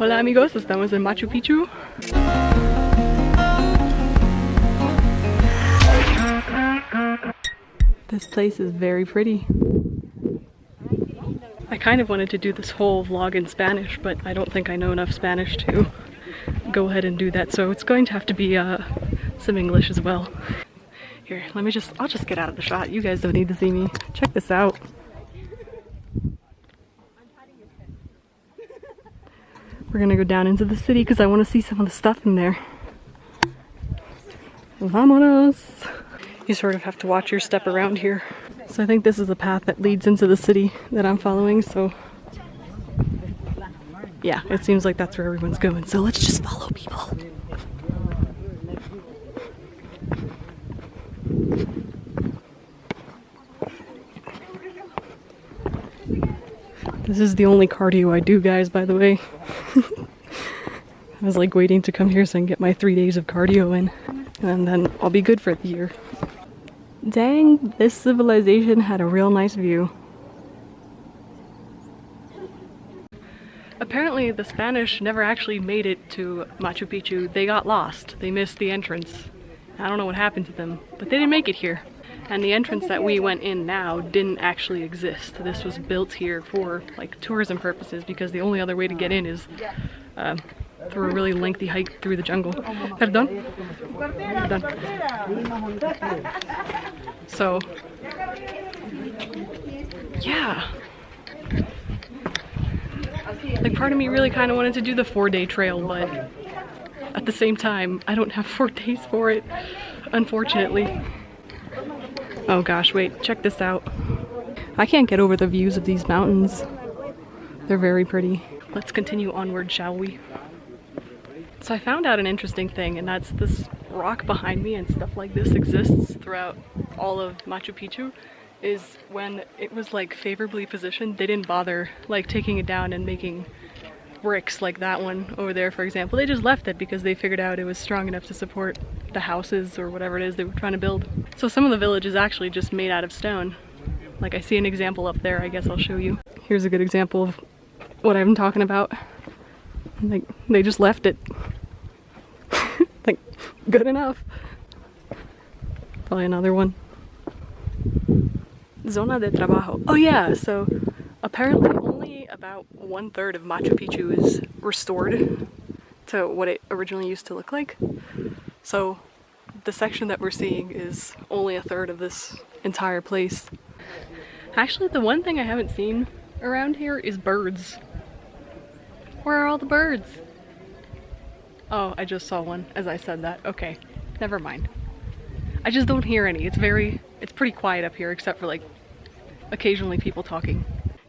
Hola amigos, estamos en Machu Picchu. This place is very pretty. I kind of wanted to do this whole vlog in Spanish, but I don't think I know enough Spanish to go ahead and do that, so it's going to have to be some English as well. Here, I'll just get out of the shot. You guys don't need to see me. Check this out. We're gonna go down into the city because I want to see some of the stuff in there. Vámonos! You sort of have to watch your step around here. So I think this is the path that leads into the city that I'm following, so yeah, it seems like that's where everyone's going. So let's just follow people. This is the only cardio I do, guys, by the way. I was like waiting to come here so I can get my 3 days of cardio in, and then I'll be good for the year. Dang, this civilization had a real nice view. Apparently the Spanish never actually made it to Machu Picchu. They got lost. They missed the entrance. I don't know what happened to them, but they didn't make it here. And the entrance that we went in now didn't actually exist. This was built here for like tourism purposes because the only other way to get in is through a really lengthy hike through the jungle. Perdón? Perdón. So, yeah. Like, part of me really kind of wanted to do the 4-day trail, but at the same time, I don't have 4 days for it, unfortunately. Oh gosh, wait, check this out. I can't get over the views of these mountains. They're very pretty. Let's continue onward, shall we? So I found out an interesting thing, and that's this rock behind me and stuff like this exists throughout all of Machu Picchu, is when it was like favorably positioned, they didn't bother like taking it down and making bricks like that one over there, for example. They just left it because they figured out it was strong enough to support the houses or whatever it is they were trying to build. So some of the village is actually just made out of stone. Like, I see an example up there, I guess I'll show you. Here's a good example of what I'm talking about. Like, they just left it. Like, good enough. Probably another one. Zona de trabajo. Oh yeah, so apparently only about 1/3 of Machu Picchu is restored to what it originally used to look like. So the section that we're seeing is only 1/3 of this entire place. Actually, the one thing I haven't seen around here is birds. Where are all the birds? Oh, I just saw one as I said that. Okay, never mind. I just don't hear any. It's pretty quiet up here except for like occasionally people talking.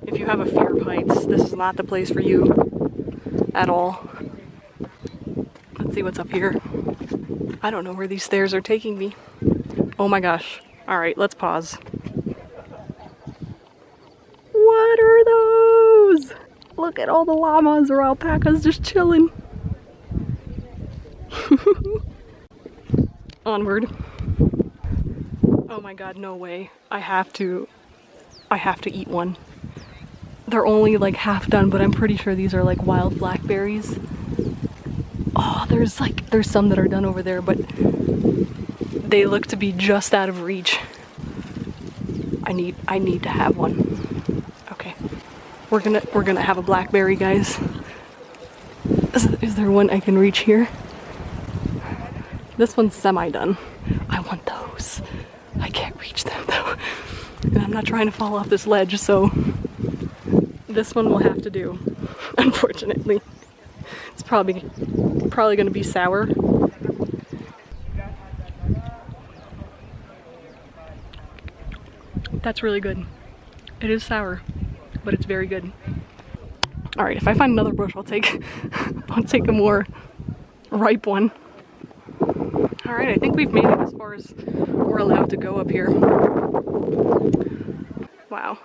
If you have a fear of heights, this is not the place for you at all. Let's see what's up here. I don't know where these stairs are taking me. Oh my gosh. Alright, let's pause. What are those? Look at all the llamas or alpacas just chilling. Onward. Oh my god, no way. I have to eat one. They're only like half done, but I'm pretty sure these are like wild blackberries. Oh, there's some that are done over there, but they look to be just out of reach. I need to have one. Okay. We're gonna have a blackberry, guys. Is there one I can reach here? This one's semi-done. I want those. I can't reach them though. And I'm not trying to fall off this ledge, so this one will have to do, unfortunately. It's probably gonna be sour. That's really good. It is sour, but it's very good. All right, if I find another bush, I'll take a more ripe one. All right, I think we've made it as far as we're allowed to go up here. Wow.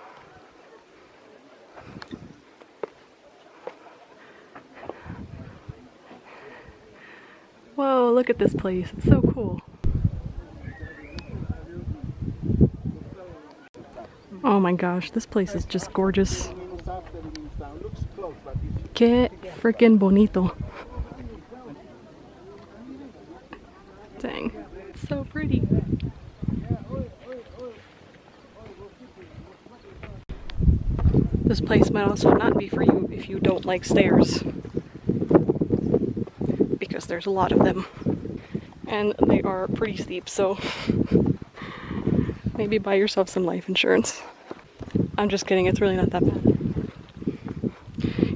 Whoa, look at this place. It's so cool. Oh my gosh, this place is just gorgeous. Que Freaking bonito. Dang, it's so pretty. This place might also not be for you if you don't like stairs, because there's a lot of them and they are pretty steep, so maybe buy yourself some life insurance. I'm just kidding, it's really not that bad.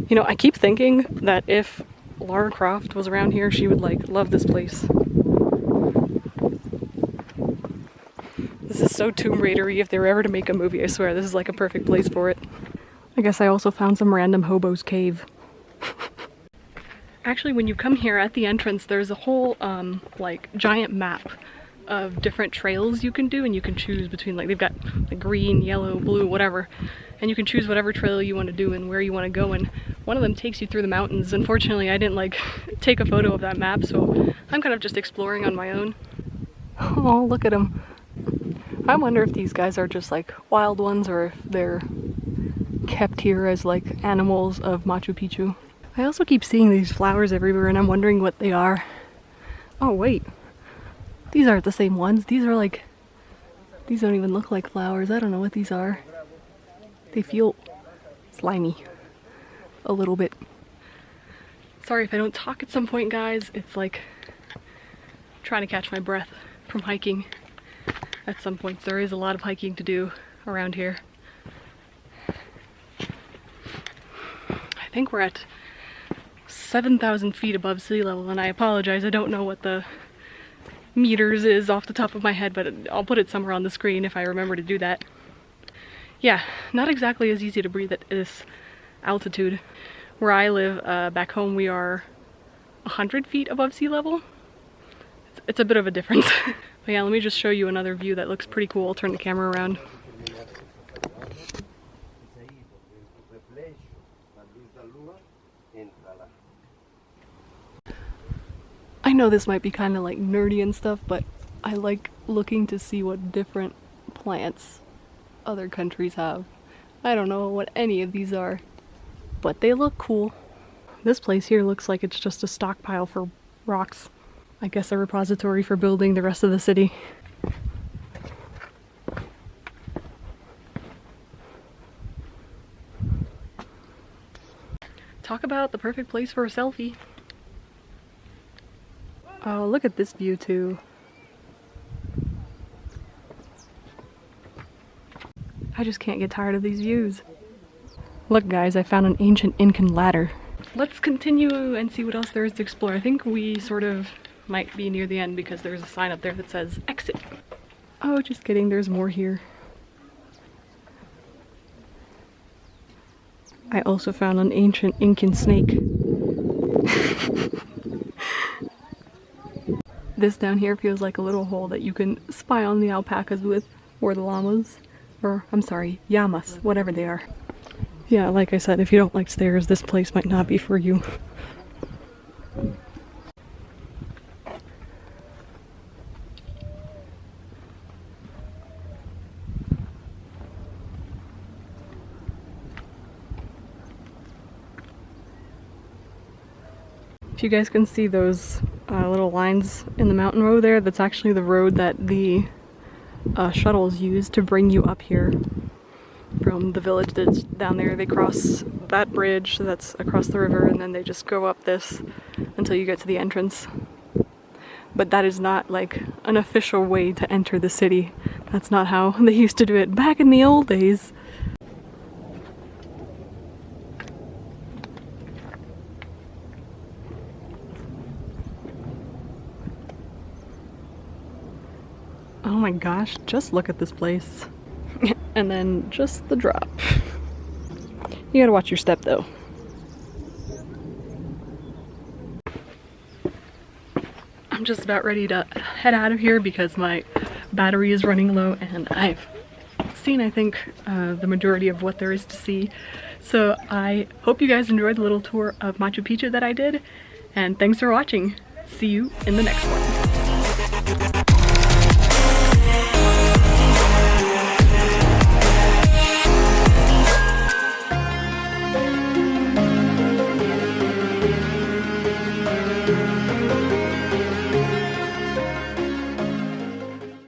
You know, I keep thinking that if Lara Croft was around here, she would like love this place. This is so Tomb Raider-y. If they were ever to make a movie, I swear this is like a perfect place for it. I guess I also found some random hobo's cave. Actually, when you come here at the entrance, there's a whole like giant map of different trails you can do, and you can choose between, like, they've got like green, yellow, blue, whatever, and you can choose whatever trail you want to do and where you want to go, and one of them takes you through the mountains. Unfortunately, I didn't like take a photo of that map, so I'm kind of just exploring on my own. Oh, look at them. I wonder if these guys are just like wild ones or if they're kept here as like animals of Machu Picchu. I also keep seeing these flowers everywhere and I'm wondering what they are. Oh wait, these aren't the same ones. These are like, these don't even look like flowers. I don't know what these are. They feel slimy a little bit. Sorry if I don't talk at some point, guys. It's like trying to catch my breath from hiking. At some points there is a lot of hiking to do around here. I think we're at 7,000 feet above sea level, and I apologize, I don't know what the meters is off the top of my head, but I'll put it somewhere on the screen if I remember to do that. Yeah, not exactly as easy to breathe at this altitude. Where I live, back home, we are 100 feet above sea level. It's a bit of a difference. But yeah, let me just show you another view that looks pretty cool. I'll turn the camera around. I know this might be kind of like nerdy and stuff, but I like looking to see what different plants other countries have. I don't know what any of these are, but they look cool. This place here looks like it's just a stockpile for rocks. I guess a repository for building the rest of the city. Talk about the perfect place for a selfie. Oh, look at this view too. I just can't get tired of these views. Look guys, I found an ancient Incan ladder. Let's continue and see what else there is to explore. I think we sort of might be near the end because there's a sign up there that says exit. Oh, just kidding, there's more here. I also found an ancient Incan snake. This down here feels like a little hole that you can spy on the alpacas with, or the llamas, or I'm sorry, llamas, whatever they are. Yeah, like I said, if you don't like stairs, this place might not be for you. If you guys can see those little lines in the mountain road there, that's actually the road that the shuttles use to bring you up here from the village that's down there. They cross that bridge that's across the river and then they just go up this until you get to the entrance. But that is not like an official way to enter the city. That's not how they used to do it back in the old days. Oh my gosh, just look at this place. And then just the drop. You gotta watch your step though. I'm just about ready to head out of here because my battery is running low and I've seen, I think, the majority of what there is to see. So I hope you guys enjoyed the little tour of Machu Picchu that I did, and thanks for watching. See you in the next one.